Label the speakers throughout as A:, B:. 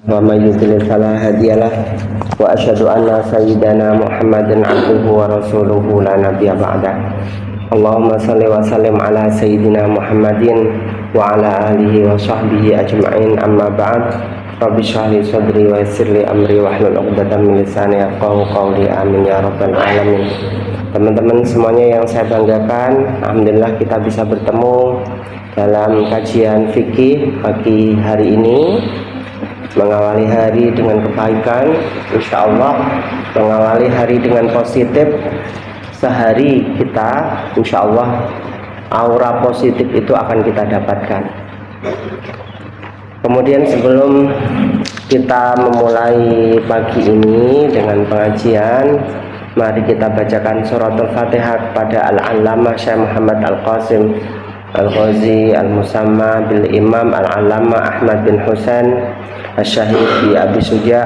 A: ومن يضلل فلا هادي له وأشهد أن سيدنا محمدا عبده ورسوله لا نبي بعده اللهم صل وسلم على سيدنا محمد وعلى آله وصحبه أجمعين أما بعد رب اشرح لي صدري ويسر لي أمري واحلل عقدة من lisani yafqahu qawli amin ya rabbal alamin. Teman-teman semuanya yang saya banggakan, alhamdulillah kita bisa bertemu dalam kajian fikih pagi hari ini, mengawali hari dengan kebaikan, insya Allah mengawali hari dengan positif. Sehari kita insya Allah aura positif itu akan kita dapatkan. Kemudian sebelum kita memulai pagi ini dengan pengajian, mari kita bacakan suratul Fatihah kepada Al-Allamah Syekh Muhammad Al-Qasim Al-Ghazi Al-Musamma bil Imam Al-Allamah Ahmad bin Husain Asy-Syahid bi Abi Suja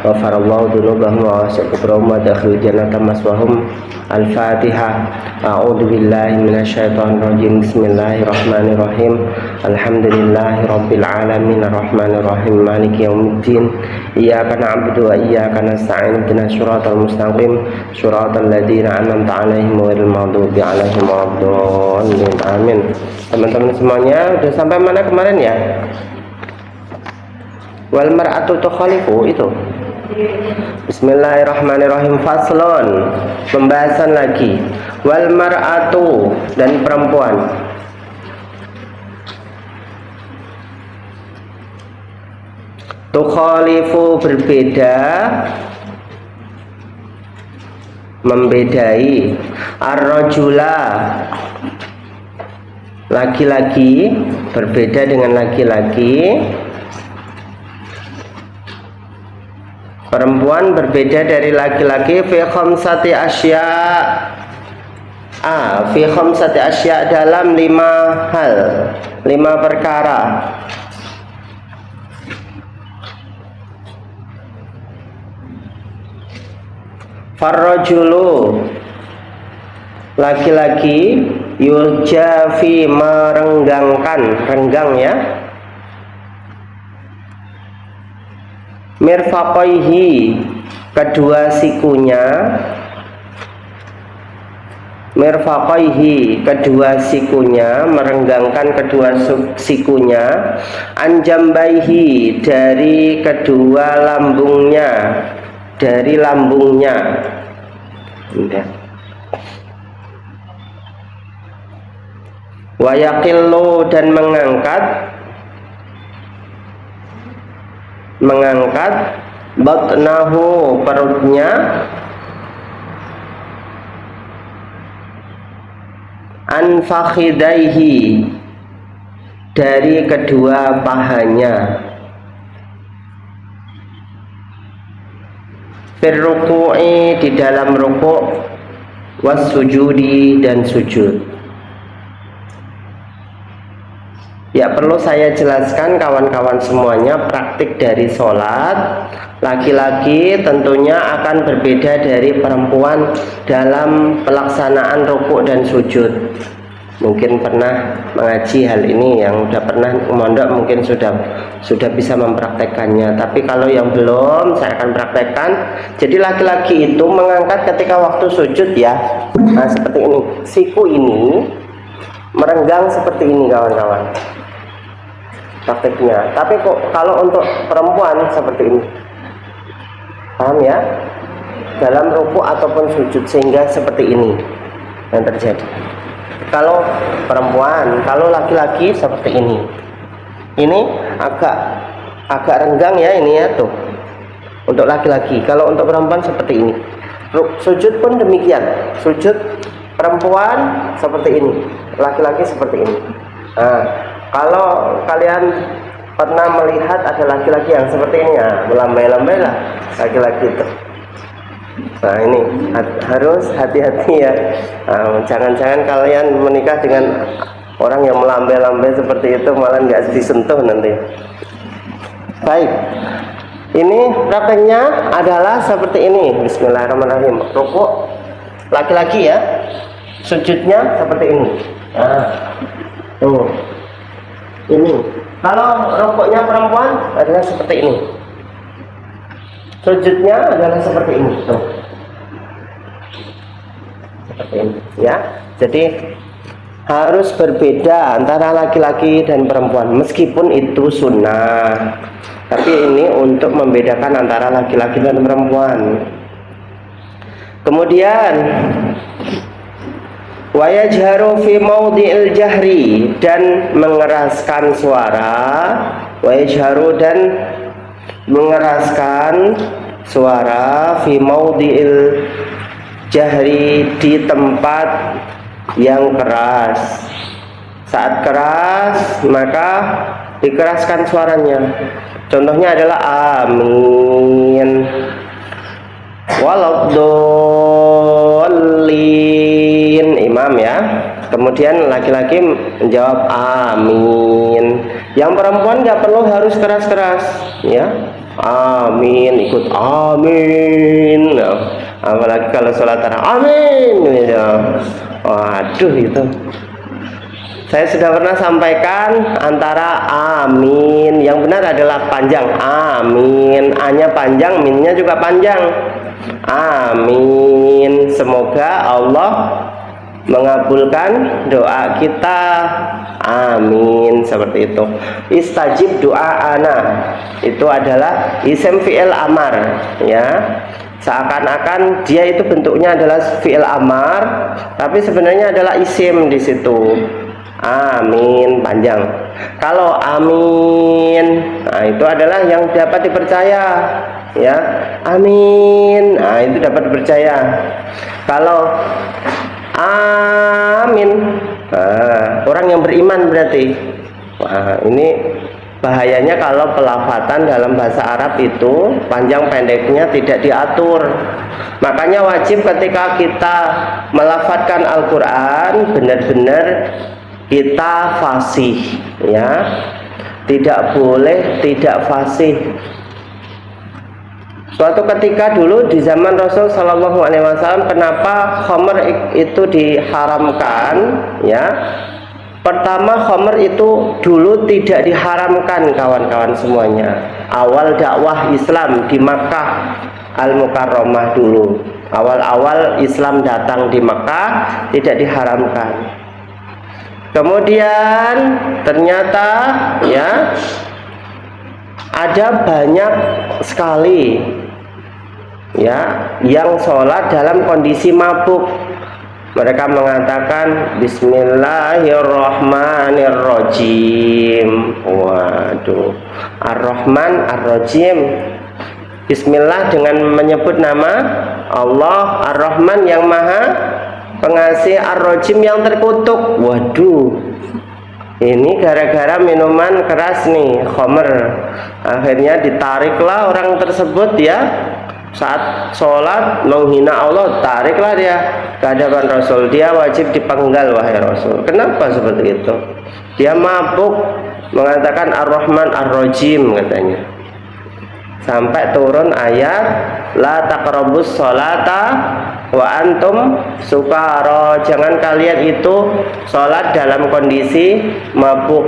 A: wa farallahu dzunubahum wa wasi'akum wa dakhil jannata maswahum. Al-Fatihah. A'udzu billahi minasyaitonir rajim. Bismillahirrahmanirrahim. Alhamdulillahirabbil alamin arrahmanir rahim maliki yaumiddin. Iyyaka na'budu wa iyyaka nasta'in. Ihdinas siratal mustaqim siratal ladzina an'amta 'alaihim ghairil maghdubi 'alaihim waladdallin. Amin. Teman-teman semuanya udah sampai mana kemarin ya? Wal mar'atu tukhalifu itu. Bismillahirrahmanirrahim. Faslon, pembahasan lagi. Wal mar'atu, dan perempuan. Tukhalifu, berbeda, membedai. Ar-rajula, laki-laki, berbeda dengan laki-laki. Perempuan berbeda dari laki-laki fi khamsati asya. Fi khamsati asya, dalam 5 hal, 5 perkara. Farrajulu, laki-laki, yujafi, merenggangkan, renggang ya. Mirfaqaihi, kedua sikunya. Mirfaqaihi, kedua sikunya, merenggangkan kedua sikunya. Anjambaihi, dari kedua lambungnya, dari lambungnya. Wayaqillu, dan mengangkat batnahu, perutnya. Anfakhidaihi, dari kedua pahanya. Firruku'i, di dalam rukuk. Wassujudi, dan sujud. Ya, perlu saya jelaskan kawan-kawan semuanya, praktik dari sholat laki-laki tentunya akan berbeda dari perempuan dalam pelaksanaan rukuk dan sujud. Mungkin pernah mengaji hal ini, yang sudah pernah mondok mungkin sudah bisa mempraktekannya. Tapi kalau yang belum, saya akan praktekkan. Jadi laki-laki itu mengangkat ketika waktu sujud ya. Nah, seperti ini. Siku ini merenggang seperti ini kawan-kawan prakteknya. Tapi kok kalau untuk perempuan seperti ini, paham ya, dalam rukuk ataupun sujud, sehingga seperti ini yang terjadi kalau perempuan. Kalau laki-laki seperti ini agak renggang ya, ini ya tuh untuk laki-laki. Kalau untuk perempuan seperti ini. Sujud pun demikian, sujud perempuan seperti ini, laki-laki seperti ini. Nah, kalau kalian pernah melihat ada laki-laki yang seperti ini ya, melambai-lambai lah laki-laki itu. Nah, ini harus hati-hati ya. Jangan-jangan kalian menikah dengan orang yang melambai-lambai seperti itu, malah nggak disentuh nanti. Baik, ini prakteknya adalah seperti ini. Bismillahirrahmanirrahim. Rukuk laki-laki ya, sujudnya seperti ini. Nah, tuh. Ini kalau rokoknya perempuan adalah seperti ini. Sujudnya adalah seperti ini tuh. Seperti ini ya. Jadi harus berbeda antara laki-laki dan perempuan, meskipun itu sunnah, tapi ini untuk membedakan antara laki-laki dan perempuan. Kemudian wa yajharu fi maudhi'il jahri, dan mengeraskan suara, wa yajharu, dan mengeraskan suara fi maudhi'il jahri, di tempat yang keras. Saat keras maka dikeraskan suaranya. Contohnya adalah amin, waladdallin, imam ya. Kemudian laki-laki menjawab amin. Yang perempuan nggak perlu harus keras-keras ya. Amin, ikut amin. Nah, apalagi kalau sholat tarawih amin ya. Waduh, itu saya sudah pernah sampaikan, antara amin yang benar adalah panjang, amin, a-nya panjang, min-nya juga panjang. Amin, semoga Allah mengabulkan doa kita, amin, seperti itu. Istajib doa ana, itu adalah isim fi'il amar ya. Seakan-akan dia itu bentuknya adalah fi'il amar, tapi sebenarnya adalah isim di situ. Amin panjang. Kalau amin, nah itu adalah yang dapat dipercaya ya. Amin, nah itu dapat dipercaya. Kalau amin, nah, orang yang beriman berarti. Wah, ini bahayanya kalau pelafatan dalam bahasa Arab itu panjang pendeknya tidak diatur. Makanya wajib ketika kita melafatkan Al-Quran benar-benar kita fasih ya. Tidak boleh tidak fasih. Suatu ketika dulu di zaman Rasul Shallallahu Alaihi Wasallam, kenapa khamr itu diharamkan ya? Pertama, khamr itu dulu tidak diharamkan kawan-kawan semuanya. Awal dakwah Islam di Makkah Al-Mukarramah dulu, awal-awal Islam datang di Makkah tidak diharamkan. Kemudian ternyata ya ada banyak sekali ya yang sholat dalam kondisi mabuk. Mereka mengatakan Bismillahirrahmanirrahim. Waduh, Ar-Rahman Ar-Rajim. Bismillah dengan menyebut nama Allah, Ar-Rahman yang maha pengasih, Ar-Rajim yang terkutuk. Waduh, ini gara-gara minuman keras nih, khamr. Akhirnya ditariklah orang tersebut ya. Saat sholat menghina Allah, tariklah dia ke hadapan Rasul. Dia wajib dipenggal, wahai Rasul. Kenapa seperti itu? Dia mabuk mengatakan Ar-Rahman Ar-Rajim katanya. Sampai turun ayat la taqrabus sholata wa antum sukara. Jangan kalian itu sholat dalam kondisi mabuk,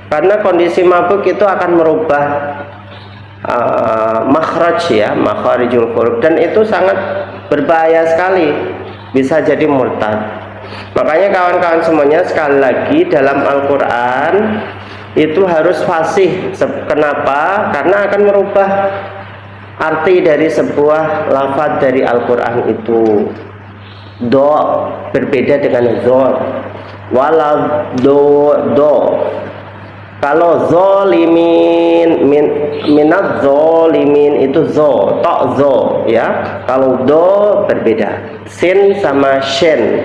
A: karena kondisi mabuk itu akan merubah makhraj ya, makharijul huruf, dan itu sangat berbahaya sekali, bisa jadi murtad. Makanya kawan-kawan semuanya, sekali lagi dalam Al-Quran itu harus fasih. Kenapa? Karena akan merubah arti dari sebuah lafaz dari Al-Quran itu. Do berbeda dengan zol, wala do. Kalau zolimin, minat zolimin itu zo, tok zo ya. Kalau do berbeda, sin sama shin.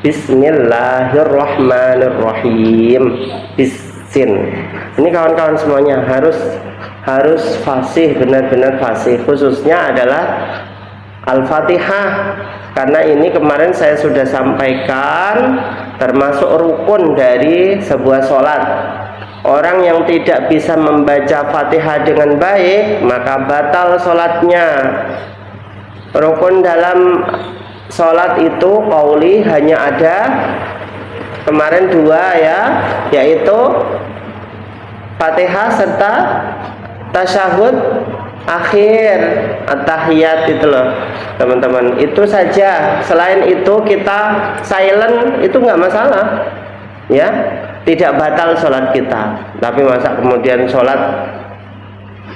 A: Bismillahirrahmanirrahim, bisin. Ini kawan-kawan semuanya harus fasih, benar-benar fasih. Khususnya adalah Al-Fatihah, karena ini kemarin saya sudah sampaikan termasuk rukun dari sebuah sholat. Orang yang tidak bisa membaca Fatihah dengan baik, maka batal sholatnya. Rukun dalam sholat itu qauli hanya ada kemarin dua ya, yaitu Fatihah serta tasyahud akhir at-tahiyat itu loh teman-teman, itu saja. Selain itu kita silent itu nggak masalah ya, tidak batal sholat kita. Tapi masa kemudian sholat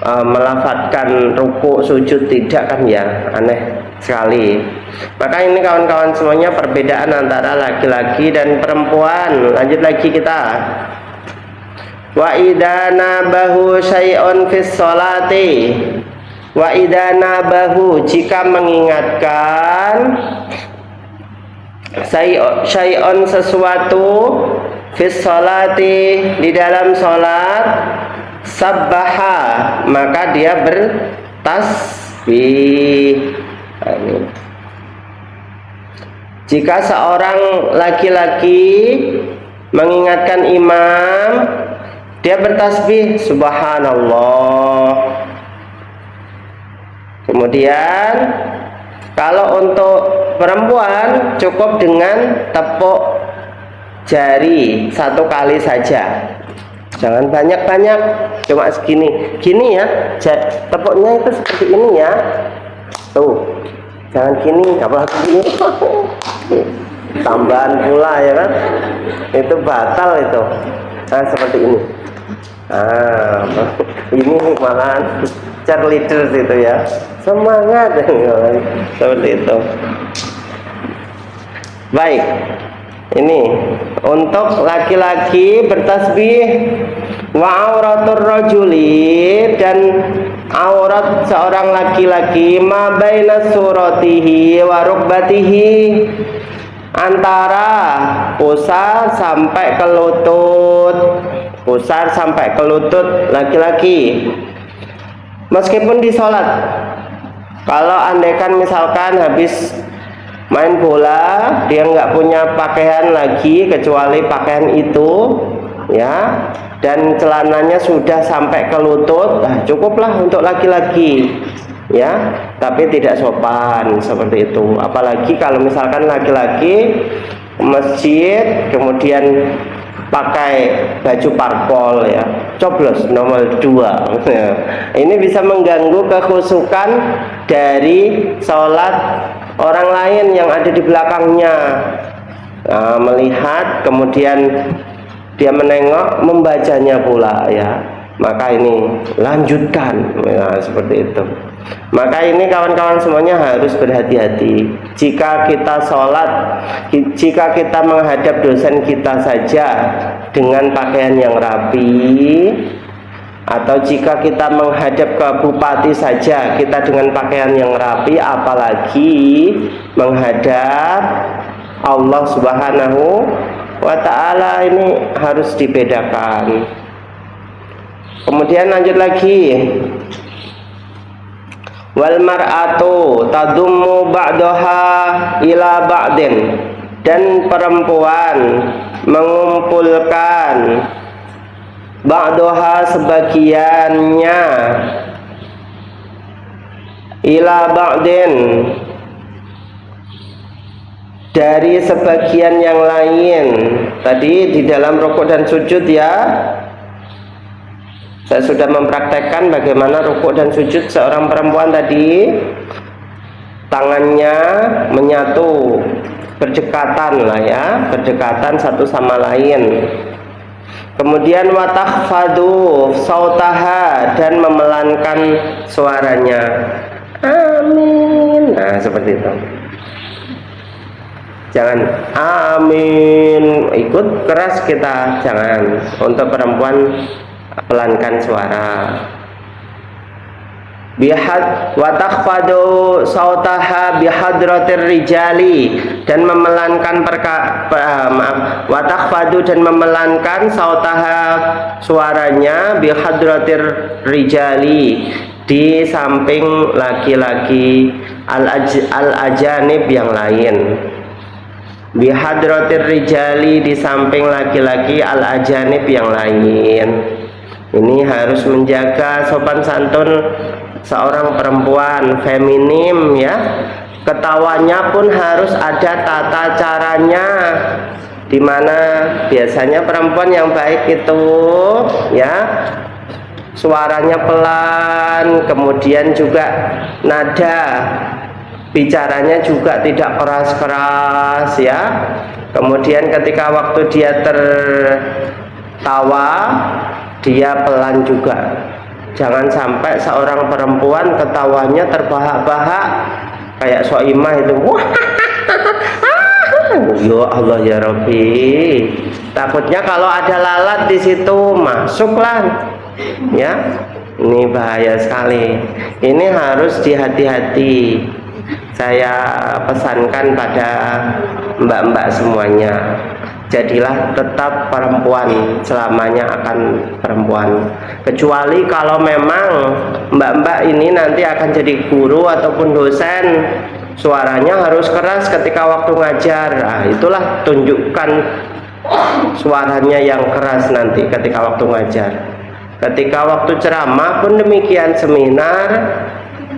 A: melafadzkan ruku sujud tidak, kan ya aneh sekali. Maka ini kawan-kawan semuanya perbedaan antara laki-laki dan perempuan. Lanjut lagi kita. Wa idza nabahu syai'un fis sholati, wa idza nabahu, jika mengingatkan syai'un sesuatu fis sholati, di dalam sholat, sabbaha, maka dia bertasbih. Jika seorang laki-laki mengingatkan imam, dia bertasbih subhanallah. Kemudian kalau untuk perempuan cukup dengan tepuk jari 1 kali saja, jangan banyak-banyak, cuma segini gini ya, tepuknya itu seperti ini ya, tuh, jangan gini, apalagi gini tambahan pula ya kan, itu batal itu. Nah seperti ini. Nah, ini malahan cheerleader itu ya, semangat seperti itu. Baik, ini untuk laki-laki bertasbih. Wa auratur rajuli, dan aurat seorang laki-laki, ma baina suratihi wa rukbatihi, antara pusar sampai ke lutut, pusar sampai ke lutut laki-laki, meskipun di sholat. Kalau andaikan misalkan habis main bola, dia nggak punya pakaian lagi kecuali pakaian itu ya, dan celananya sudah sampai ke lutut, nah cukuplah untuk laki-laki ya, tapi tidak sopan seperti itu. Apalagi kalau misalkan laki-laki ke masjid kemudian pakai baju parpol ya, coblos nomor 2 ya. Ini bisa mengganggu kekhusyukan dari sholat orang lain yang ada di belakangnya. Nah, melihat kemudian dia menengok, membacanya pula ya, maka ini lanjutkan ya, seperti itu. Maka ini kawan-kawan semuanya harus berhati-hati. Jika kita sholat, jika kita menghadap dosen kita saja dengan pakaian yang rapi, atau jika kita menghadap ke bupati saja kita dengan pakaian yang rapi, apalagi menghadap Allah Subhanahu wa ta'ala, ini harus dibedakan. Kemudian lanjut lagi, wal mar'atu tadummu ba'daha ila ba'din, dan perempuan mengumpulkan ba'daha sebagiannya, ila ba'din dari sebagian yang lain. Tadi di dalam rukuk dan sujud ya, saya sudah mempraktekkan bagaimana rukuk dan sujud seorang perempuan tadi, tangannya menyatu, berdekatan lah ya, berdekatan satu sama lain. Kemudian watakhfadu sautaha, dan memelankan suaranya, amin. Nah seperti itu, jangan amin ikut keras kita, jangan. Untuk perempuan pelankan suara. Bihad watakhfadu sautaha bihadratir rijali, dan memelankan watakhfadu, dan memelankan sautaha suaranya, bihadratir rijali, di samping laki-laki, al-ajanib yang lain. Bihadratir rijali, di samping laki-laki, al-ajanib yang lain. Ini harus menjaga sopan santun seorang perempuan, feminim ya. Ketawanya pun harus ada tata caranya, dimana biasanya perempuan yang baik itu ya suaranya pelan, kemudian juga nada bicaranya juga tidak keras-keras ya. Kemudian ketika waktu dia tertawa, dia pelan juga. Jangan sampai seorang perempuan ketawanya terbahak-bahak kayak Soimah itu. Wah, ya Allah ya Rabbi. Takutnya kalau ada lalat di situ masuklah, ya. Ini bahaya sekali. Ini harus dihati-hati. Saya pesankan pada mbak-mbak semuanya. Jadilah tetap perempuan, selamanya akan perempuan. Kecuali kalau memang mbak-mbak ini nanti akan jadi guru ataupun dosen, suaranya harus keras ketika waktu ngajar. Nah, itulah tunjukkan suaranya yang keras nanti ketika waktu ngajar. Ketika waktu ceramah pun demikian, seminar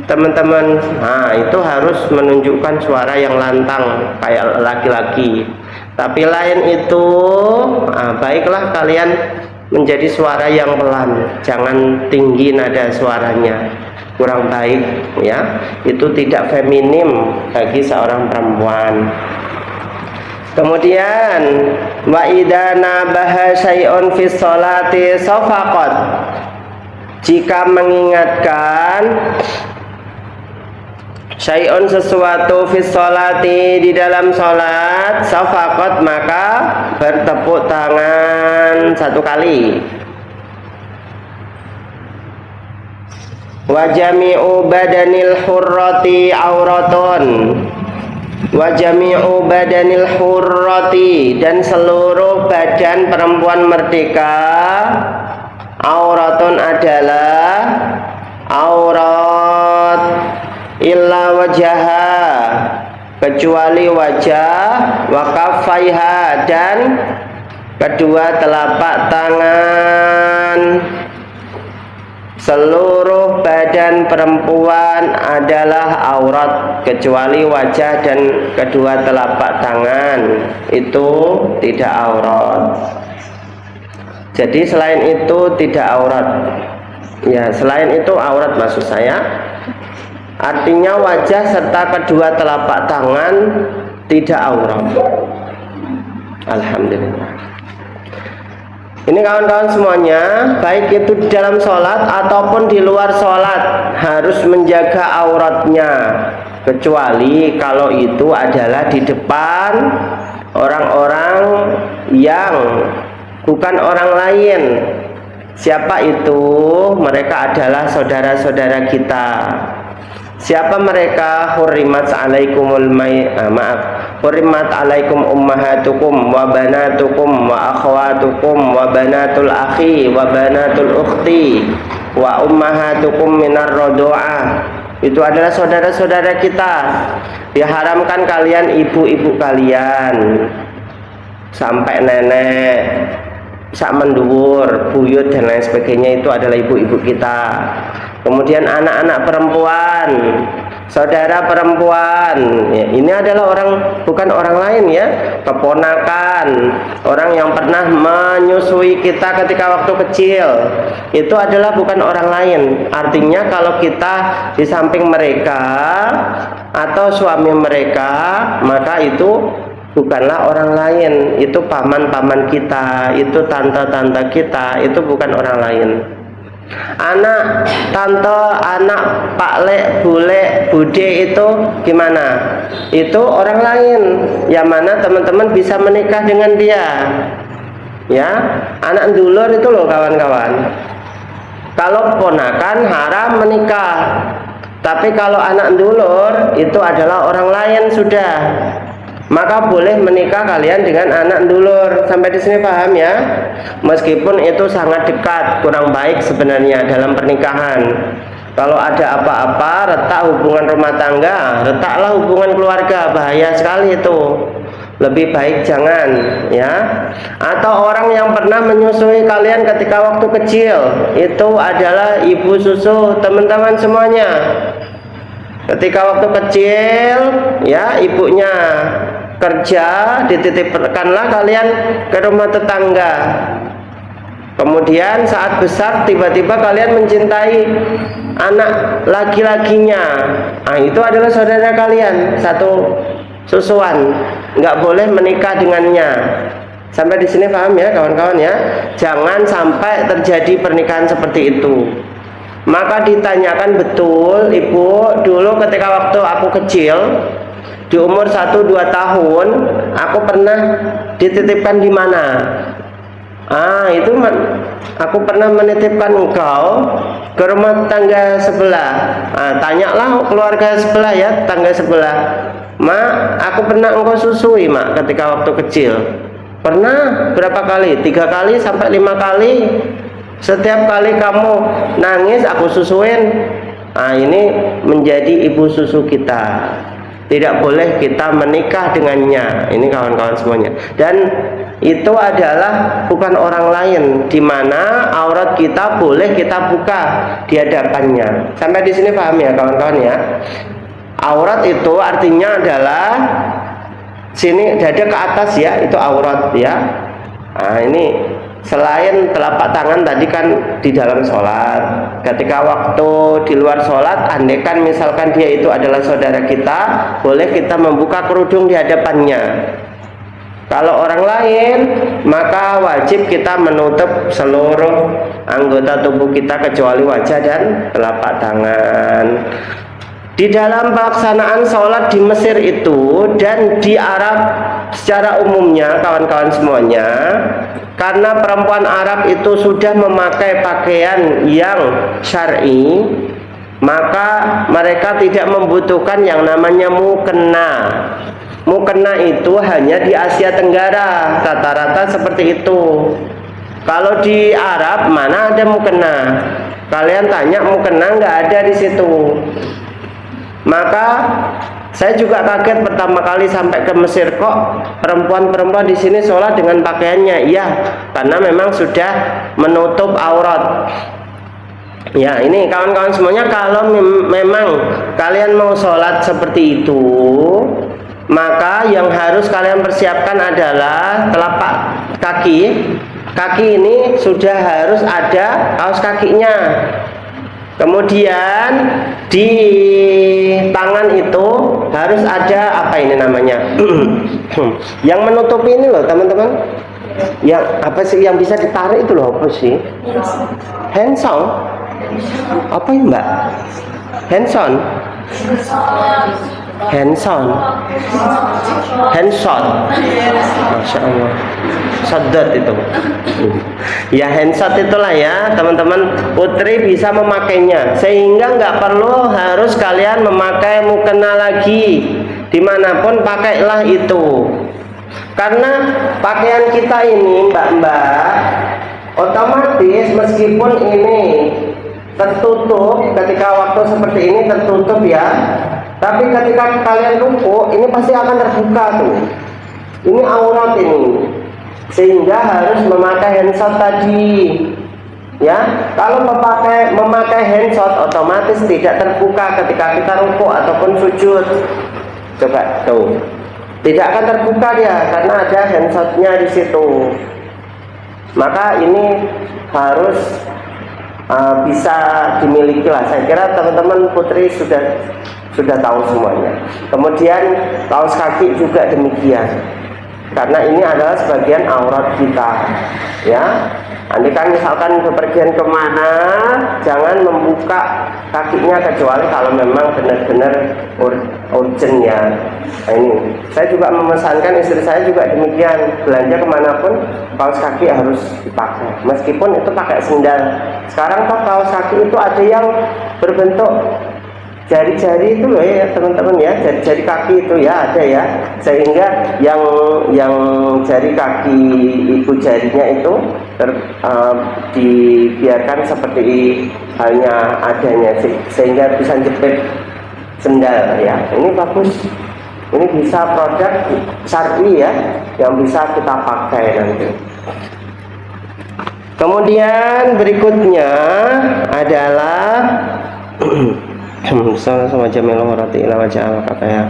A: teman-teman, nah itu harus menunjukkan suara yang lantang kayak laki-laki. Tapi lain itu, baiklah kalian menjadi suara yang pelan, jangan tinggi nada suaranya, kurang baik ya. Itu tidak feminim bagi seorang perempuan. Kemudian wa idza nabaha syai'un fi sholati safaqat, jika mengingatkan syai'un sesuatu fi sholati di dalam sholat, safaqat maka bertepuk tangan 1 kali. Wa jami'u badanil hurrati auratun, wa jami'u badanil hurrati, dan seluruh badan perempuan merdeka, auratun adalah aurat, illa wajaha, kecuali wajah, wa kaffaiha, dan kedua telapak tangan. Seluruh badan perempuan adalah aurat kecuali wajah dan kedua telapak tangan, itu tidak aurat. Jadi selain itu tidak aurat. Ya, selain itu aurat maksud saya. Artinya wajah serta kedua telapak tangan tidak aurat. Alhamdulillah. Ini kawan-kawan semuanya, baik itu di dalam sholat ataupun di luar sholat, harus menjaga auratnya. Kecuali kalau itu adalah di depan orang-orang yang bukan orang lain. Siapa itu? Mereka adalah saudara-saudara kita. Siapa mereka? Hurrimat alaikumul hurrimat alaikum ummahatukum wa banatukum wa akhwatukum wa banatul akhi wa banatul ukhti wa ummahatukum minar rodo'ah. Itu adalah saudara-saudara kita. Diharamkan kalian ibu-ibu kalian sampai nenek, sak menduwur, buyut dan lain sebagainya, itu adalah ibu-ibu kita. Kemudian anak-anak perempuan, saudara perempuan, ya, ini adalah orang, bukan orang lain ya, keponakan, orang yang pernah menyusui kita ketika waktu kecil, itu adalah bukan orang lain. Artinya kalau kita di samping mereka atau suami mereka, maka itu bukanlah orang lain, itu paman-paman kita, itu tante-tante kita, itu bukan orang lain. Anak tante, anak pak lek, bule, bude itu gimana? Itu orang lain yang mana teman-teman bisa menikah dengan dia. Ya, anak dulur itu loh kawan-kawan. Kalau ponakan haram menikah. Tapi kalau anak dulur itu adalah orang lain sudah. Maka boleh menikah kalian dengan anak dulur. Sampai di sini paham ya? Meskipun itu sangat dekat, kurang baik sebenarnya dalam pernikahan. Kalau ada apa-apa, retak hubungan rumah tangga, retaklah hubungan keluarga, bahaya sekali itu. Lebih baik jangan ya. Atau orang yang pernah menyusui kalian ketika waktu kecil, itu adalah ibu susu teman-teman semuanya. Ketika waktu kecil ya, ibunya kerja, dititipkanlah kalian ke rumah tetangga. Kemudian saat besar tiba-tiba kalian mencintai anak laki-lakinya, nah itu adalah saudara kalian, satu susuan, nggak boleh menikah dengannya. Sampai di sini paham ya kawan-kawan ya? Jangan sampai terjadi pernikahan seperti itu. Maka ditanyakan betul, Ibu, dulu ketika waktu aku kecil di umur 1-2 tahun, aku pernah dititipkan di mana? Itu aku pernah menitipkan engkau ke rumah tangga sebelah. Tanyalah keluarga sebelah ya, tangga sebelah. Mak, aku pernah engkau susui, Mak, ketika waktu kecil. Pernah berapa kali? 3 kali sampai 5 kali. Setiap kali kamu nangis aku susuin. Ini menjadi ibu susu kita. Tidak boleh kita menikah dengannya. Ini kawan-kawan semuanya. Dan itu adalah bukan orang lain, di mana aurat kita boleh kita buka di hadapannya. Sampai di sini paham ya kawan-kawan ya? Aurat itu artinya adalah sini dada ke atas ya, itu aurat ya. Ini selain telapak tangan tadi kan di dalam sholat, ketika waktu di luar sholat, andaikan misalkan dia itu adalah saudara kita, boleh kita membuka kerudung di hadapannya. Kalau orang lain, maka wajib kita menutup seluruh anggota tubuh kita kecuali wajah dan telapak tangan. Di dalam pelaksanaan sholat di Mesir itu dan di Arab secara umumnya kawan-kawan semuanya, karena perempuan Arab itu sudah memakai pakaian yang syar'i, maka mereka tidak membutuhkan yang namanya mukena. Mukena itu hanya di Asia Tenggara, rata-rata seperti itu. Kalau di Arab mana ada mukena? Kalian tanya mukena, nggak ada di situ. Maka saya juga kaget pertama kali sampai ke Mesir, kok perempuan-perempuan di sini sholat dengan pakaiannya. Iya, karena memang sudah menutup aurat. Ya, ini kawan-kawan semuanya, kalau memang kalian mau sholat seperti itu, maka yang harus kalian persiapkan adalah telapak kaki. Kaki ini sudah harus ada kaos kakinya. Kemudian di tangan itu harus ada apa ini namanya? Yang menutupi ini loh teman-teman. Yang apa sih yang bisa ditarik itu loh, apa sih? Handson. Apa ya Mbak? Handson. Handson. Handshot. Masya Allah. Sadat itu. Ya handshot itulah ya teman-teman. Putri bisa memakainya sehingga nggak perlu harus kalian memakai mukena lagi. Dimanapun pakailah itu. Karena pakaian kita ini mbak-mbak, otomatis meskipun ini tertutup, ketika waktu seperti ini tertutup ya, tapi ketika kalian ruku ini pasti akan terbuka tuh. Ini aurat ini, sehingga harus memakai handshot tadi ya. Kalau memakai handshot otomatis tidak terbuka ketika kita ruku ataupun sujud. Coba tuh, tidak akan terbuka dia karena ada handshotnya di situ. Maka ini harus bisa dimiliki lah. Saya kira teman-teman putri sudah tahu semuanya. Kemudian kaos kaki juga demikian, karena ini adalah sebagian aurat kita ya. Andaikan misalkan bepergian kemana, jangan membuka kakinya kecuali kalau memang benar-benar urgent ya. Nah, ini saya juga memesankan istri saya juga demikian, belanja kemanapun kaos kaki harus dipakai, meskipun itu pakai sendal. Sekarang toh kaos kaki itu ada yang berbentuk jari-jari itu loh ya teman-teman ya, jari-jari kaki itu ya ada ya, sehingga yang jari kaki ibu jarinya itu dibiarkan seperti halnya adanya sehingga bisa jepit sendal ya. Ini bagus, ini bisa produk syar'i ya yang bisa kita pakai nanti. Kemudian berikutnya adalah sama jamil warati ila wajah katanya.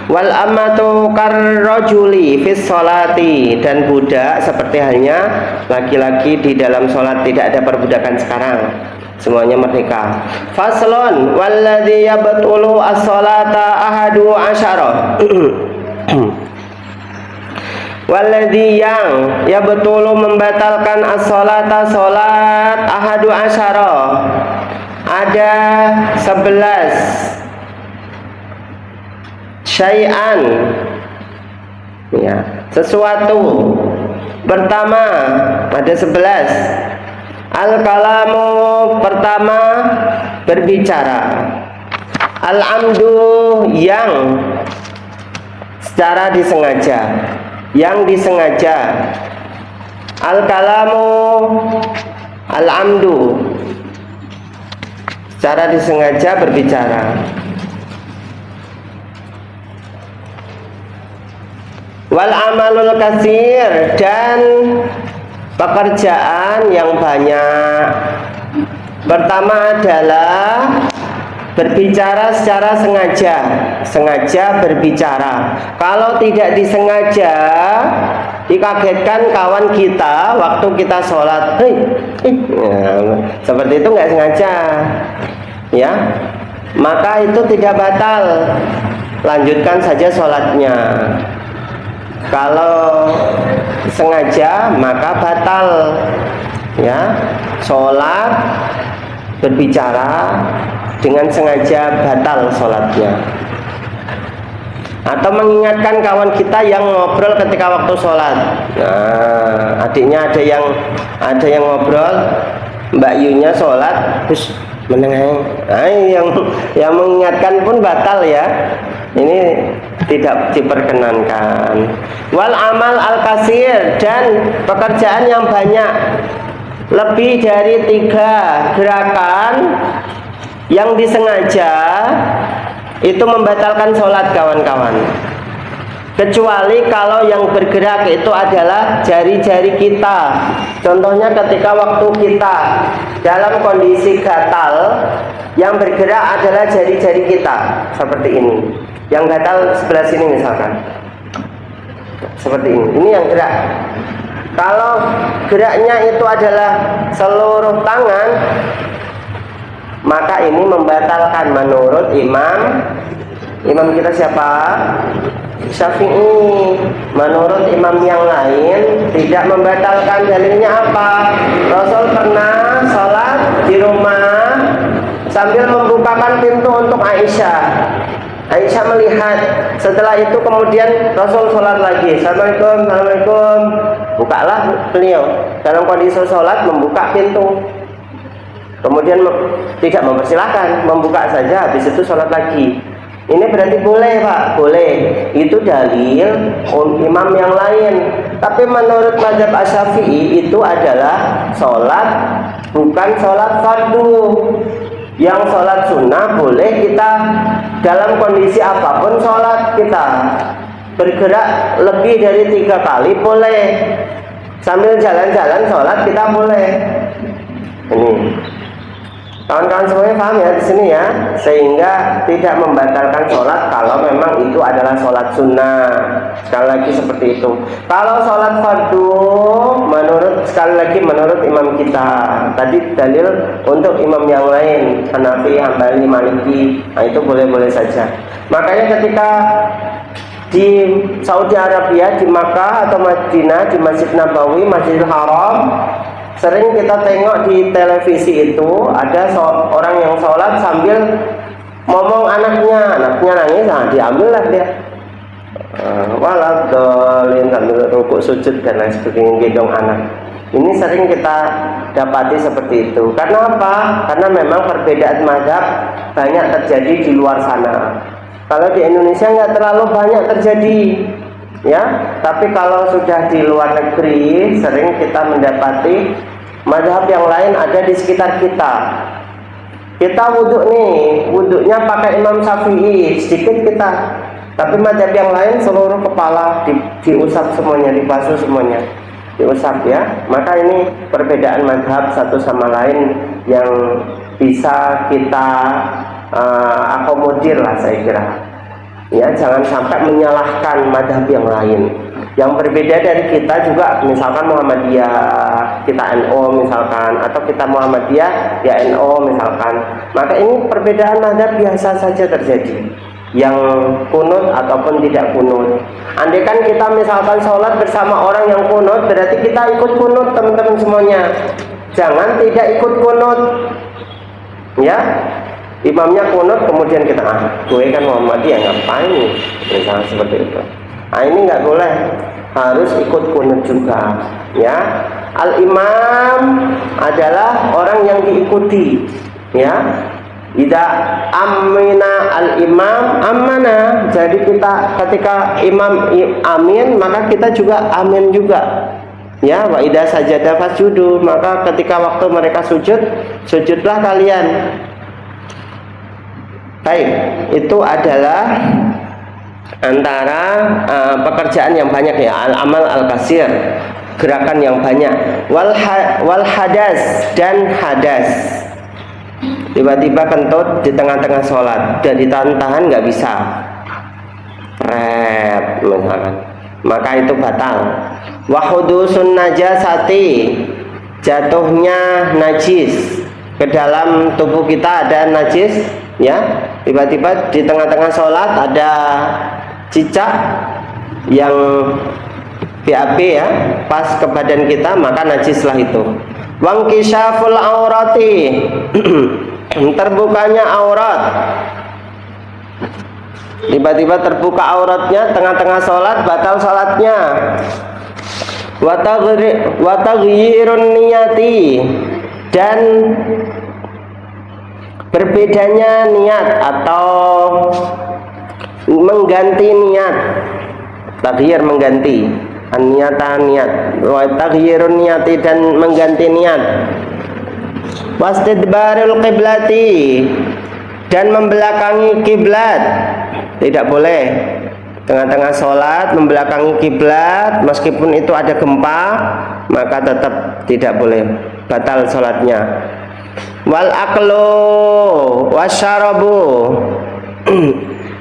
A: Wal amatu karrajuli fis sholati, dan budak seperti halnya laki-laki di dalam sholat, tidak ada perbudakan sekarang, semuanya merdeka. Faslon walladzi yabtulu as-sholata ahadu asyara. Walladzi yang yabtulu membatalkan as-sholata sholat ahadu asyara, ada 11 syai'an, ya, sesuatu. Pertama ada 11. Al-kalamu, pertama berbicara. Al-amdu, yang secara disengaja, yang disengaja. Al-kalamu, al-amdu, secara disengaja berbicara. Wal amalul katsir, dan pekerjaan yang banyak. Pertama adalah berbicara secara sengaja, sengaja berbicara. Kalau tidak disengaja, dikagetkan kawan kita waktu kita sholat, ya, seperti itu nggak sengaja, ya, maka itu tidak batal, lanjutkan saja sholatnya. Kalau sengaja maka batal, ya, sholat berbicara dengan sengaja batal sholatnya. Atau mengingatkan kawan kita yang ngobrol ketika waktu sholat. Nah, adiknya ada yang ngobrol, Mbak Yunya sholat terus menengah, nah, yang mengingatkan pun batal, ya, ini tidak diperkenankan. Wal amal al kasir, dan pekerjaan yang banyak, lebih dari 3 gerakan yang disengaja itu membatalkan sholat, kawan-kawan. Kecuali kalau yang bergerak itu adalah jari-jari kita. Contohnya ketika waktu kita dalam kondisi gatal, yang bergerak adalah jari-jari kita, seperti ini. Yang gatal sebelah sini misalkan, seperti ini yang gerak. Kalau geraknya itu adalah seluruh tangan, maka ini membatalkan menurut imam kita siapa? Syafi'i. Menurut imam yang lain tidak membatalkan. Dalilnya apa? Rasul pernah sholat di rumah sambil membukakan pintu untuk Aisyah. Aisyah melihat. Setelah itu kemudian Rasul sholat lagi. Assalamualaikum, assalamualaikum. Bukalah beliau. Dalam kondisi sholat membuka pintu. Kemudian tidak mempersilahkan, membuka saja, habis itu sholat lagi. Ini berarti boleh, Pak, boleh. Itu dalil imam yang lain. Tapi menurut mazhab Asy-Syafi'i itu adalah sholat bukan sholat fardu. Yang sholat sunnah boleh kita dalam kondisi apapun sholat kita. Bergerak lebih dari 3 kali boleh. Sambil jalan-jalan sholat kita boleh. Ini kawan-kawan semuanya paham ya di sini, ya, sehingga tidak membatalkan sholat kalau memang itu adalah sholat sunnah. Sekali lagi seperti itu. Kalau sholat fardu, sekali lagi menurut imam kita. Tadi dalil untuk imam yang lain, Hanafi, Hambali, Maliki, nah itu boleh-boleh saja. Makanya ketika di Saudi Arabia, di Makkah atau Madinah, di Masjid Nabawi, Masjidil Haram, sering kita tengok di televisi itu ada orang yang sholat sambil ngomong anaknya nangis, nah diambillah dia, waladolin, sambil rukuk sujud dan lain sebagainya, gendong anak. Ini sering kita dapati seperti itu. Karena apa? Karena memang perbedaan mazhab banyak terjadi di luar sana. Kalau di Indonesia nggak terlalu banyak terjadi, ya. Tapi kalau sudah di luar negeri, sering kita mendapati mazhab yang lain ada di sekitar kita. Kita wudhu nih, wudhunya pakai Imam Syafi'i, sedikit kita. Tapi mazhab yang lain seluruh kepala diusap semuanya, dibasuh semuanya, diusap, ya. Maka ini perbedaan mazhab satu sama lain yang bisa kita akomodir lah saya kira. Ya, jangan sampai menyalahkan madhab yang lain yang berbeda dari kita juga, misalkan Muhammadiyah kita NU misalkan, atau kita Muhammadiyah ya NU misalkan. Maka ini perbedaan madhab biasa saja terjadi, yang kunut ataupun tidak kunut. Andai kan kita misalkan sholat bersama orang yang kunut, berarti kita ikut kunut teman-teman semuanya. Jangan tidak ikut kunut, ya. Imamnya kunut kemudian kita gue kan Muhammadiyah ngapain, misalnya seperti itu. Nah, ini nggak boleh, harus ikut kunut juga, ya. Al imam adalah orang yang diikuti, ya. Ida amina al imam amana. Jadi kita ketika imam amin, maka kita juga amin juga, ya. Wa ida sajada fasjudu, maka ketika waktu mereka sujud, sujudlah kalian. Baik, itu adalah antara pekerjaan yang banyak, ya, al-amal al-kasir, gerakan yang banyak. Wal hadas, dan hadas, tiba-tiba kentut di tengah-tengah sholat dan ditahan-tahan nggak bisa, rep misalkan, maka itu batal. Wahudusun najasati, jatuhnya najis ke dalam tubuh kita, ada najis, ya. Tiba-tiba di tengah-tengah sholat ada cicak yang BAB, ya, pas ke badan kita, maka najislah itu. Wangkishaful aurati, terbukanya aurat, tiba-tiba terbuka auratnya tengah-tengah sholat, batal sholatnya. Wataghyirun niyati, dan berbedanya niat atau mengganti niat. Taghyir mengganti, an-niyata niat, wa taghyirun niyati, dan mengganti niat. Wastidbarul qiblati, dan membelakangi kiblat, tidak boleh tengah-tengah sholat membelakangi kiblat, meskipun itu ada gempa, maka tetap tidak boleh, batal sholatnya. Wal aklu wasyarabu,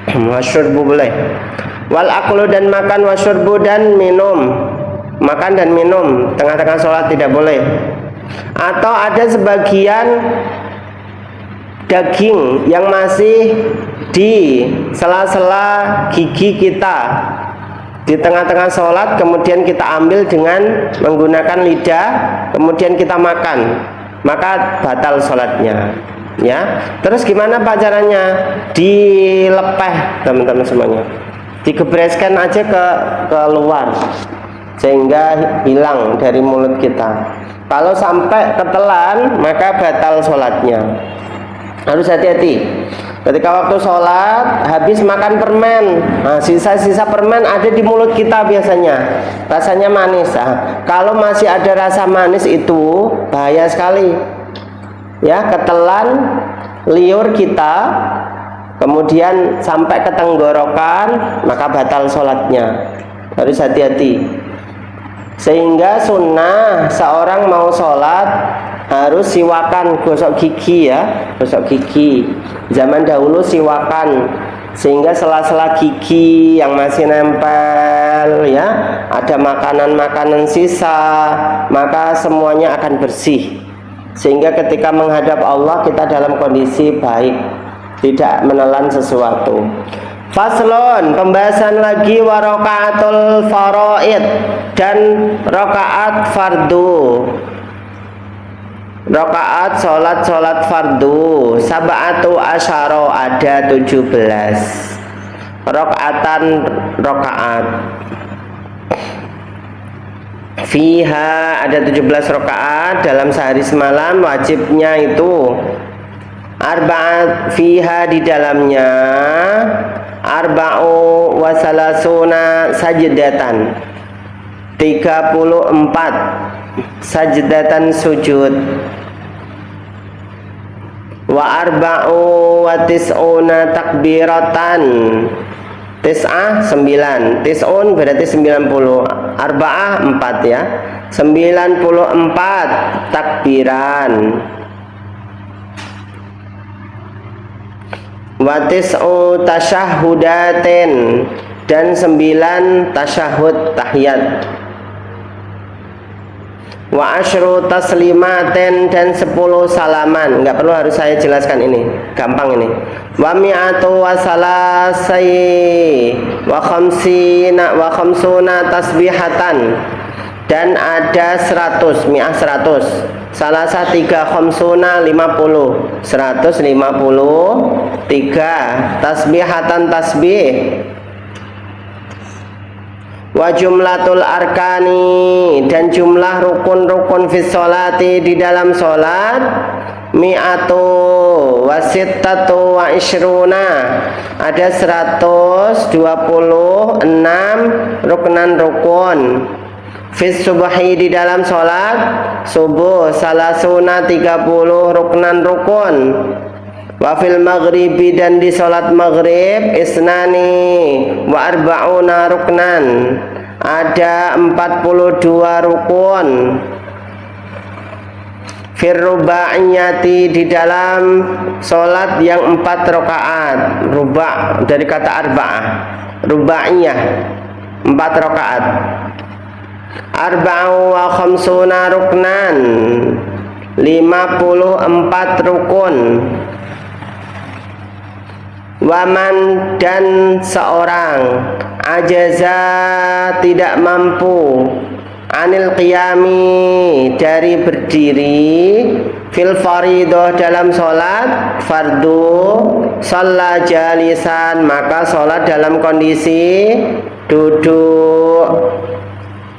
A: wasyurbu boleh. Wal aklu, dan makan, wasyurbu, dan minum, makan dan minum tengah-tengah sholat tidak boleh. Atau ada sebagian daging yang masih di sela-sela gigi kita di tengah-tengah sholat, kemudian kita ambil dengan menggunakan lidah, kemudian kita makan, maka batal sholatnya, ya. Terus gimana caranya? Dilepeh teman-teman semuanya, digebreskan aja ke luar sehingga hilang dari mulut kita. Kalau sampai ketelan, maka batal sholatnya. Harus hati-hati ketika waktu sholat habis makan permen. Nah, sisa-sisa permen ada di mulut kita, biasanya rasanya manis. Nah, kalau masih ada rasa manis itu bahaya sekali, ya. Ketelan liur kita kemudian sampai ke tenggorokan, maka batal sholatnya. Harus hati-hati. Sehingga sunnah seorang mau sholat harus siwakan, gosok gigi, ya, gosok gigi. Zaman dahulu siwakan, sehingga sela-sela gigi yang masih nempel, ya, ada makanan-makanan sisa, maka semuanya akan bersih, sehingga ketika menghadap Allah kita dalam kondisi baik, tidak menelan sesuatu. Faslon, pembahasan lagi, warokaatul faraid, dan rokaat fardu. Rokaat sholat fardu, sab'atu asyara, ada 17 rokaatan, rokaat. Fiha, ada 17 rokaat dalam sehari semalam. Wajibnya itu arba'at, fiha, di dalamnya arba'u wasalasuna sajdatan, 34 sajdatan sujud. Wa arba'u wa tis'una takbiratan, tis'ah 9, tis'un berarti 90, arba'ah 4, ya, 94 takbiran. wa tis'u tasyahhudatin, dan 9 tasyahud tahiyat, wa asyru taslimatin, dan 10 salaman. Nggak perlu harus saya jelaskan, ini gampang ini. Wa mi'atu wa salasai wa khamsuna tasbihatan, dan ada 100, mi'ah 100, salasa 3, khamsuna 50, 153, tasbihatan tasbih, wa jumlatul arkani, dan jumlah rukun-rukun fis sholati, di dalam sholat, mi'atu wa sittatu wa ishruna, ada 126 ruknan rukun. Fis subhi, di dalam sholat subuh, salasuna 30 ruknan rukun. Wa fil maghribi, dan di sholat maghrib, isnani wa arba'una ruknan, ada 42 rukun. Fir rubaiyati, di dalam sholat yang 4 rakaat, ruba' dari kata arba'ah, rubaiyah 4 rakaat, arba'u wa khamsuna ruknan, 54 rukun. Waman, dan seorang, ajaza, tidak mampu, anil qiyami, dari berdiri, fil faridoh, dalam sholat fardu, shalla jalisan, maka sholat dalam kondisi duduk.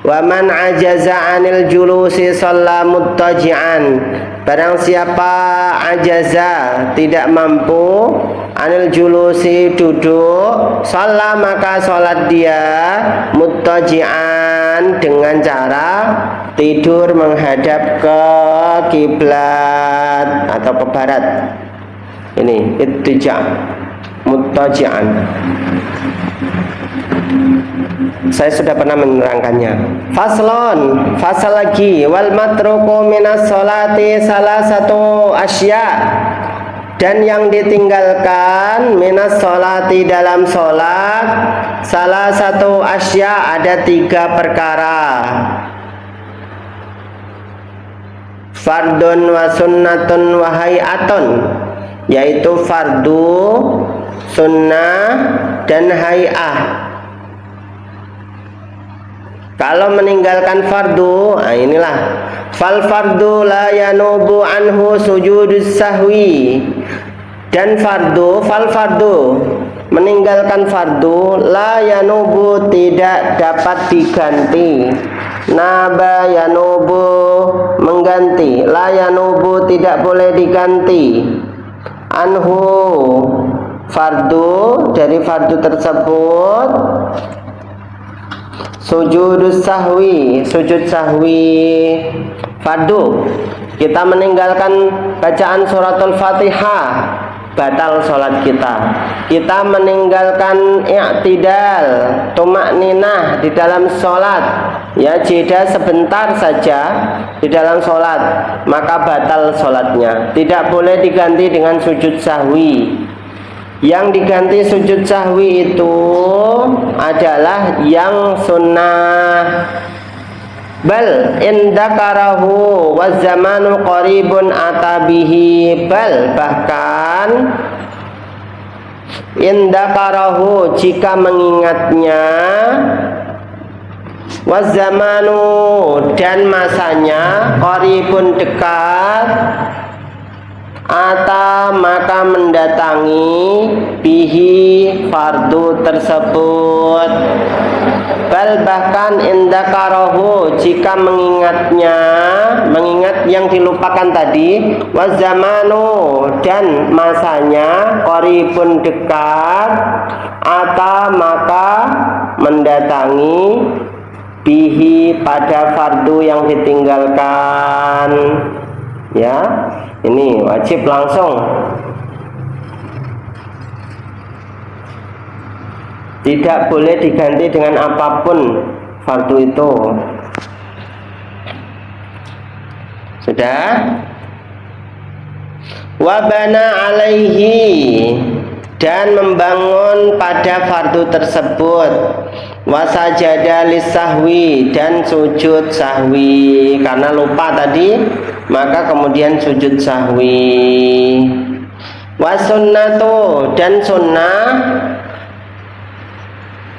A: Waman ajaza anil julusi shalla muttaji'an, barang siapa ajaza, tidak mampu, anil julusi, duduk, shalla, maka sholat dia muttaji'an, dengan cara tidur menghadap ke kiblat atau ke barat. Ini ittija', muttaji'an. Saya sudah pernah menerangkannya. Faslon, fasal lagi. Wal matruku minas sholati salah satu asya, dan yang ditinggalkan minas sholati, dalam sholat, salah satu asya, ada 3 perkara. Fardun wa sunnatun wa hayatun, yaitu fardu, sunnah, dan hay'ah. Kalau meninggalkan fardu, nah inilah fal fardu la yanubu anhu sujudus sahwi, dan fardu, fal fardu, meninggalkan fardu, la yanubu, tidak dapat diganti, naba yanubu, mengganti, la yanubu, tidak boleh diganti, anhu, fardu, dari fardu tersebut, sujudus sahwi, sujud sahwi. Fardu, kita meninggalkan bacaan suratul Fatihah, batal sholat kita. Kita meninggalkan i'tidal, tumakninah di dalam sholat, ya, jeda sebentar saja di dalam sholat, maka batal sholatnya. Tidak boleh diganti dengan sujud sahwi. Yang diganti sujud sahwi itu adalah yang sunnah. Bal indakarahu wa zamanu qaribun atabihi, bal, bahkan, indakarahu, jika mengingatnya, wa zamanu, dan masanya, qaribun, dekat, ata, maka mendatangi, bihi, fardu tersebut. Bal, bahkan, indakarahu, jika mengingatnya, mengingat yang dilupakan tadi, wa zamanu, dan masanya, qaribun, dekat, ata, maka mendatangi, bihi, pada fardu yang ditinggalkan. Ya, ini wajib langsung, tidak boleh diganti dengan apapun fardu itu. Sudah? Wabana alaihi, dan membangun pada fardu tersebut. Wasajada lisahwi, dan sujud sahwi karena lupa tadi, maka kemudian sujud sahwi. Wasunnatu, dan sunnah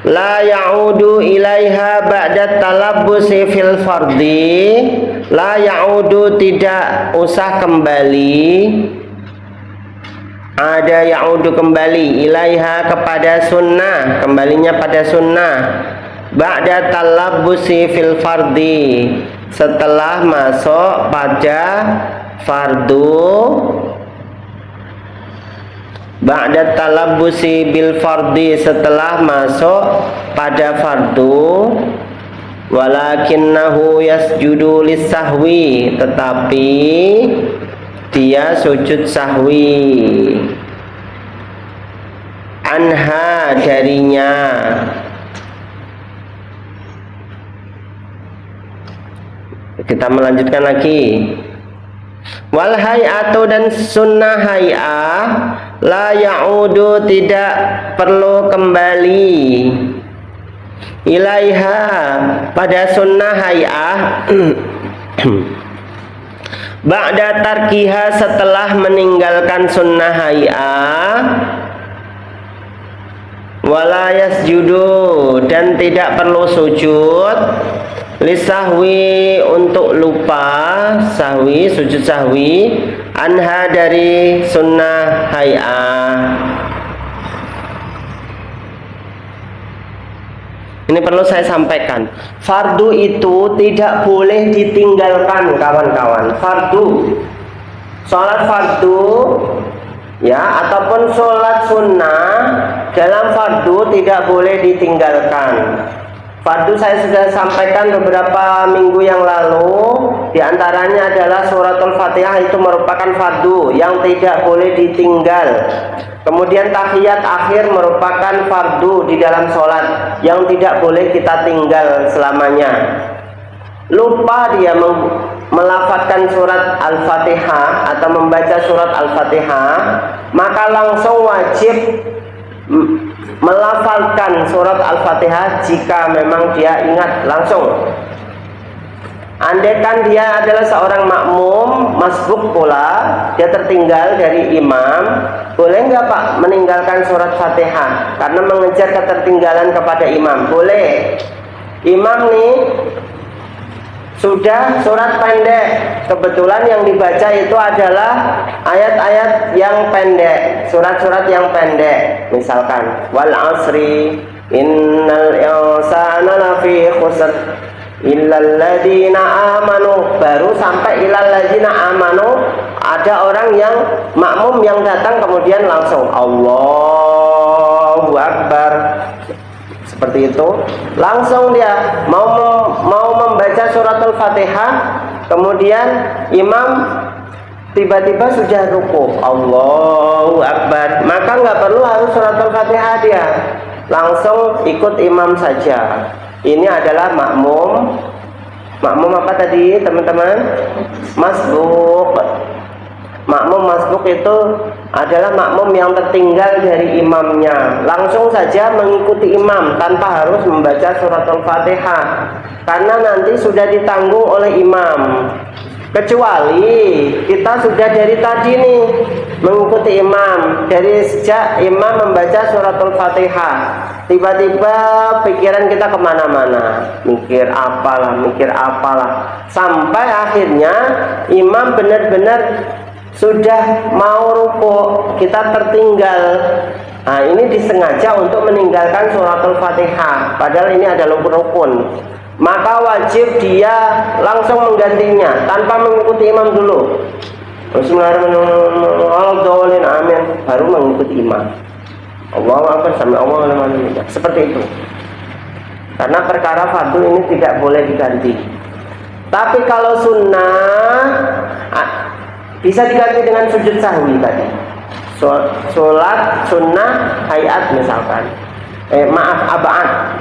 A: la ya'udu ilaiha ba'da talabbusi fil fardi, la ya'udu, tidak usah kembali, ada ya'udu kembali, ilaiha kepada sunnah, kembalinya pada sunnah, ba'da talabbusi fil fardi, setelah masuk pada fardu, ba'da talabbusi bil fardi, setelah masuk pada fardu, walakinnahu yasjudu lisahwi, tetapi dia sujud sahwi, anha, darinya. Kita melanjutkan lagi. Wal hay'atu, dan sunnah hay'ah, la ya'udu, tidak perlu kembali, ilaiha, pada sunnah hay'ah, ba'da tarkiha, setelah meninggalkan sunnah hay'ah, wala yasjudu, dan tidak perlu sujud, lisahwi, untuk lupa, sahwi, sujud sahwi, anha, dari sunnah hay'ah. Ini perlu saya sampaikan, fardu itu tidak boleh ditinggalkan, kawan-kawan. Fardu, sholat fardu ya, ataupun sholat sunnah dalam fardu tidak boleh ditinggalkan. Fardu saya sudah sampaikan beberapa minggu yang lalu, diantaranya adalah suratul Fatihah, itu merupakan fardu yang tidak boleh ditinggal. Kemudian tahiyat akhir merupakan fardu di dalam sholat yang tidak boleh kita tinggal selamanya. Lupa dia melafadzkan surat Al-Fatihah atau membaca surat Al-Fatihah, maka langsung wajib melafalkan surat Al-Fatihah jika memang dia ingat langsung. Andaikan dia adalah seorang makmum, masbuk pula, dia tertinggal dari imam, boleh nggak Pak meninggalkan surat Fatihah karena mengejar ketertinggalan kepada imam? Boleh. Imam nih sudah surat pendek, kebetulan yang dibaca itu adalah ayat-ayat yang pendek, surat-surat yang pendek, misalkan wal asri innal insana lafi khusr illal ladzina amanu, baru sampai illal ladzina amanu, ada orang yang makmum yang datang kemudian langsung Allahu Akbar, seperti itu, langsung dia mau membaca suratul Fatihah, kemudian imam tiba-tiba sudah ruku, Allahu Akbar, maka nggak perlu harus suratul Fatihah, dia langsung ikut imam saja. Ini adalah makmum apa tadi teman-teman? Masbuk. Makmum masbuk itu adalah makmum yang tertinggal dari imamnya, langsung saja mengikuti imam tanpa harus membaca suratul Fatihah, karena nanti sudah ditanggung oleh imam. Kecuali kita sudah dari tadi nih mengikuti imam, dari sejak imam membaca suratul Fatihah, tiba-tiba pikiran kita kemana-mana, mikir apalah, sampai akhirnya imam benar-benar sudah mau rukuk, kita tertinggal. Nah, ini disengaja untuk meninggalkan suratul Fatihah, padahal ini adalah rukun. Maka wajib dia langsung menggantinya tanpa mengikuti imam dulu. Bismillahirrahmanirrahim, amin, baru mengikuti imam. Allahu Akbar, sami Allahu liman hamidah. Seperti itu. Karena perkara fardu ini tidak boleh diganti. Tapi kalau sunnah bisa diganti dengan sujud sahwi tadi. Sholat sunnah hayat misalkan. Ab'ad.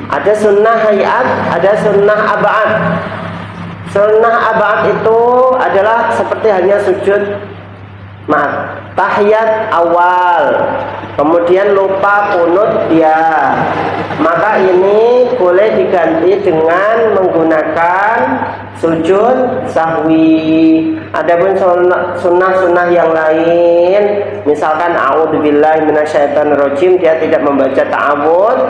A: Ada sunnah hayat, ada sunnah ab'ad. Sunnah ab'ad itu adalah seperti hanya sujud tahiyat awal, kemudian lupa kunut dia, maka ini boleh diganti dengan menggunakan sujud sahwi. Adapun sunnah-sunnah yang lain, misalkan a'udzubillahi minasyaitonirrajim, dia tidak membaca ta'awudz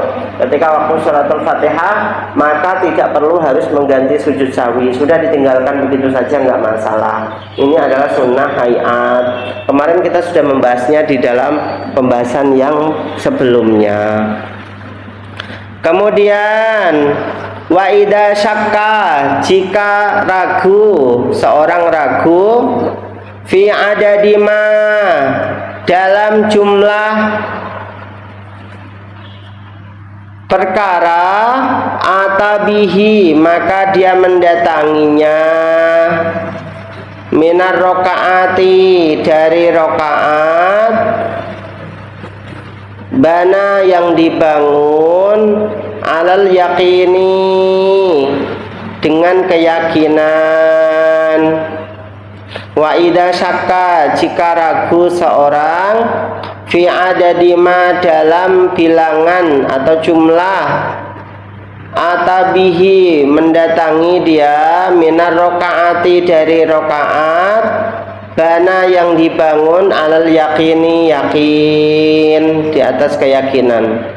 A: ketika waktu suratul Fatihah, maka tidak perlu harus mengganti sujud sahwi, sudah ditinggalkan begitu saja, nggak masalah. Ini adalah sunnah hayat. Kemarin kita sudah membahasnya di dalam pembahasan yang sebelumnya. Kemudian wa idza syakka, jika ragu, seorang ragu fi adadi ma, dalam jumlah perkara, atabihi, maka dia mendatanginya, minar rokaati, dari rokaat, bana, yang dibangun, alal yakini, dengan keyakinan. Wa idza syakka, jika ragu seorang fi adadi ma, dalam bilangan atau jumlah, atabihi, mendatangi dia, minar rokaati, dari rokaat, bana, yang dibangun, alal yakini, yakin, di atas keyakinan.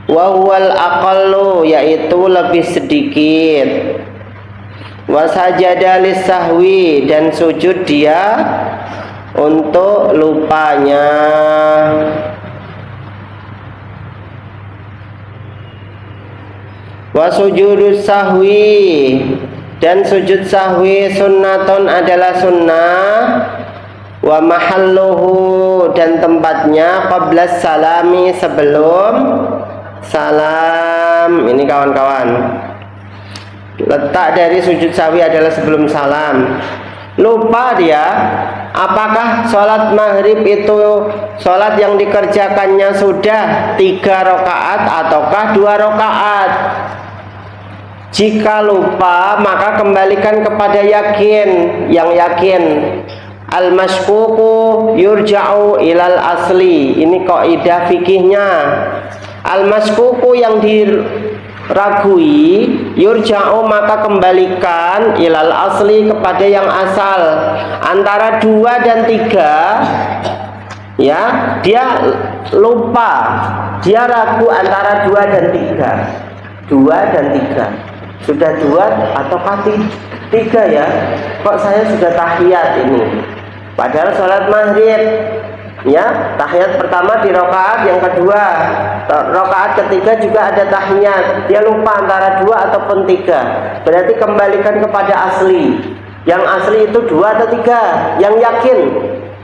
A: Wa huwal aqallu, yaitu lebih sedikit. Wa sajada lisahwi, dan sujud dia untuk lupanya. Wa sujudus sahwi, dan sujud sahwi sunnaton, adalah sunnah. Wa mahalluhu, dan tempatnya qablas salami, sebelum salam. Ini kawan-kawan, letak dari sujud sahwi adalah sebelum salam. Lupa dia, apakah sholat maghrib itu sholat yang dikerjakannya sudah 3 rakaat ataukah 2 rakaat. Jika lupa, maka kembalikan kepada yakin, yang yakin. Al-maskuku yurja'u ilal asli, ini kaidah fikihnya. Al-maskuku, yang diragui, yurja'u, maka kembalikan, ilal asli, kepada yang asal. Antara 2 dan 3, ya, dia lupa, dia ragu antara 2 dan 3. 2 dan 3, sudah 2 ataukah 3 ya? Kok saya sudah tahiyat ini, padahal sholat maghrib, ya, tahiyat pertama di rakaat yang kedua, rakaat ketiga juga ada tahiyat, dia lupa antara 2 ataupun 3. Berarti kembalikan kepada asli. Yang asli itu 2 atau 3? Yang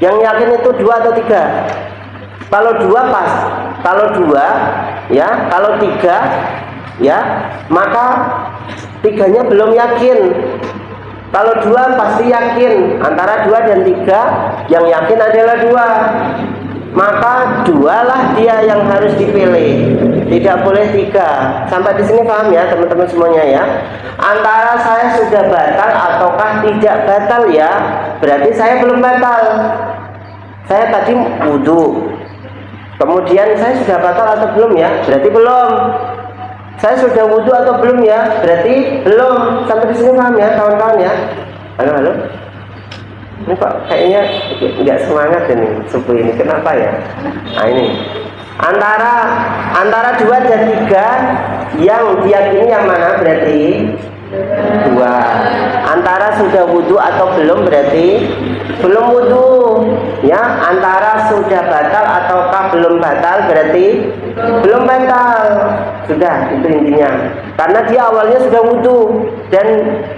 A: yakin itu 2 atau 3? Kalau 2 pas, kalau 2, ya, kalau 3, ya, maka 3-nya belum yakin. Kalau 2 pasti yakin, antara 2 dan 3, yang yakin adalah 2. Maka 2 lah dia yang harus dipilih, tidak boleh 3. Sampai di sini paham ya teman-teman semuanya ya? Antara saya sudah batal ataukah tidak batal ya, berarti saya belum batal. Saya tadi wudhu, kemudian saya sudah batal atau belum ya, berarti belum. Saya sudah wudhu atau belum ya, berarti belum. Sampai di sini paham ya kawan-kawan ya? Halo. Ini kok kayaknya nggak semangat ini subuh ini, kenapa ya? Nah ini antara 2 dan 3, yang diyakini yang mana, berarti 2. Antara sudah wudhu atau belum, berarti belum wudhu, ya. Antara sudah batal ataukah belum batal, berarti belum batal. Sudah, itu intinya. Karena dia awalnya sudah wudhu dan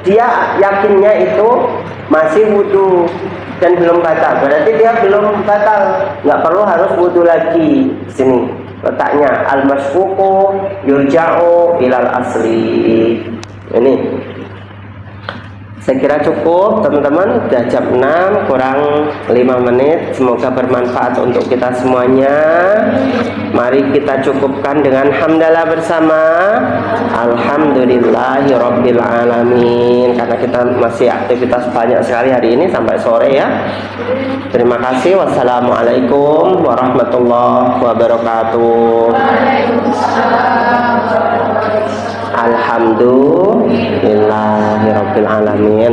A: dia yakinnya itu masih wudhu dan belum batal, berarti dia belum batal, nggak perlu harus wudhu lagi. Sini letaknya, al-masfuku yurja'u ilal asli. Ini saya kira cukup teman-teman, sudah jam 6 kurang 5 menit. Semoga bermanfaat untuk kita semuanya. Mari Mari kita cukupkan dengan hamdalah bersama. Alhamdulillahirabbil alamin. Karena kita masih aktivitas banyak sekali hari ini sampai sore ya. Terima kasih. Wassalamualaikum warahmatullahi wabarakatuh. Alhamdulillahirabbil alamin.